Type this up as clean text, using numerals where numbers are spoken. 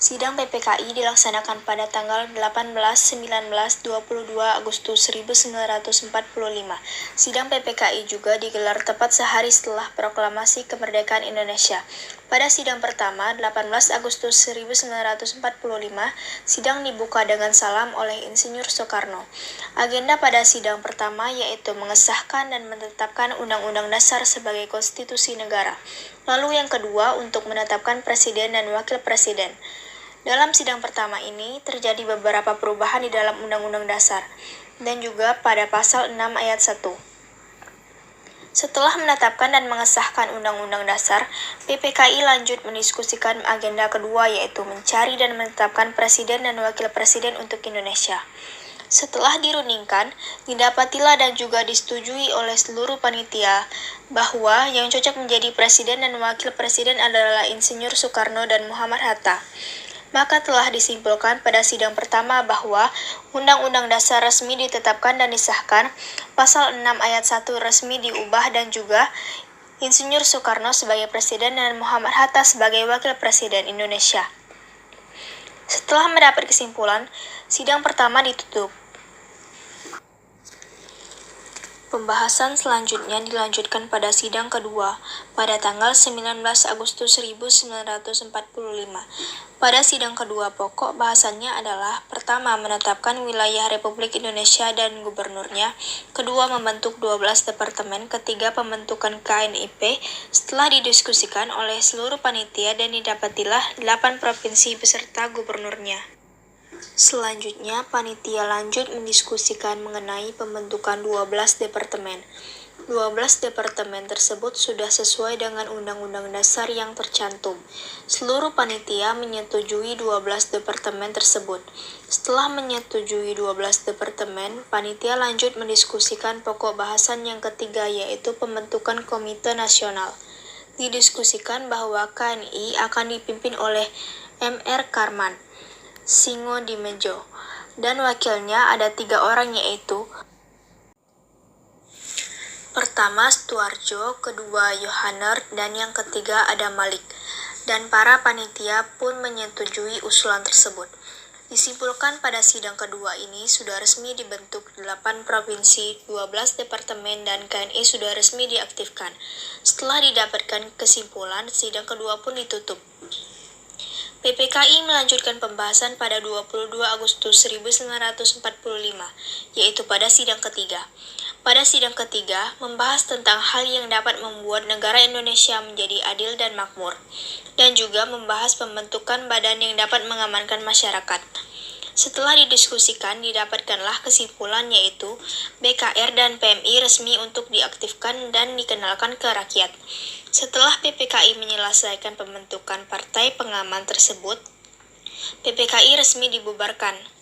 Sidang PPKI dilaksanakan pada tanggal 18, 19, 22 Agustus 1945. Sidang PPKI juga digelar tepat sehari setelah proklamasi kemerdekaan Indonesia. Pada sidang pertama, 18 Agustus 1945, sidang dibuka dengan salam oleh Insinyur Soekarno. Agenda pada sidang pertama yaitu mengesahkan dan menetapkan Undang-Undang Dasar sebagai konstitusi negara. Lalu yang kedua untuk menetapkan presiden dan wakil presiden. Dalam sidang pertama ini, terjadi beberapa perubahan di dalam Undang-Undang Dasar, dan juga pada pasal 6 ayat 1. Setelah menetapkan dan mengesahkan Undang-Undang Dasar, PPKI lanjut mendiskusikan agenda kedua yaitu mencari dan menetapkan presiden dan wakil presiden untuk Indonesia. Setelah dirundingkan, didapatilah dan juga disetujui oleh seluruh panitia bahwa yang cocok menjadi presiden dan wakil presiden adalah Insinyur Soekarno dan Muhammad Hatta. Maka telah disimpulkan pada sidang pertama bahwa Undang-Undang Dasar resmi ditetapkan dan disahkan, pasal 6 ayat 1 resmi diubah dan juga Insinyur Soekarno sebagai presiden dan Muhammad Hatta sebagai wakil presiden Indonesia. Setelah mendapat kesimpulan, sidang pertama ditutup. Pembahasan selanjutnya dilanjutkan pada sidang kedua pada tanggal 19 Agustus 1945. Pada sidang kedua pokok bahasannya adalah pertama menetapkan wilayah Republik Indonesia dan gubernurnya, kedua membentuk 12 departemen, ketiga pembentukan KNIP setelah didiskusikan oleh seluruh panitia dan didapatilah 8 provinsi beserta gubernurnya. Selanjutnya, panitia lanjut mendiskusikan mengenai pembentukan 12 departemen. 12 departemen tersebut sudah sesuai dengan Undang-Undang Dasar yang tercantum. Seluruh panitia menyetujui 12 departemen tersebut. Setelah menyetujui 12 departemen, panitia lanjut mendiskusikan pokok bahasan yang ketiga yaitu pembentukan Komite Nasional. Didiskusikan bahwa KNI akan dipimpin oleh M.R. Karman, Singo-Dimejo, dan wakilnya ada 3 orang yaitu pertama Stuarjo, kedua Yohaner, dan yang ketiga ada Malik. Dan para panitia pun menyetujui usulan tersebut. Disimpulkan pada sidang kedua ini sudah resmi dibentuk 8 provinsi, 12 departemen, dan KNI sudah resmi diaktifkan. Setelah didapatkan kesimpulan, sidang kedua pun ditutup. PPKI melanjutkan pembahasan pada 22 Agustus 1945, yaitu pada sidang ketiga. Pada sidang ketiga, membahas tentang hal yang dapat membuat negara Indonesia menjadi adil dan makmur, dan juga membahas pembentukan badan yang dapat mengamankan masyarakat. Setelah didiskusikan, didapatkanlah kesimpulan yaitu BKR dan PMI resmi untuk diaktifkan dan dikenalkan ke rakyat. Setelah PPKI menyelesaikan pembentukan partai pengaman tersebut, PPKI resmi dibubarkan.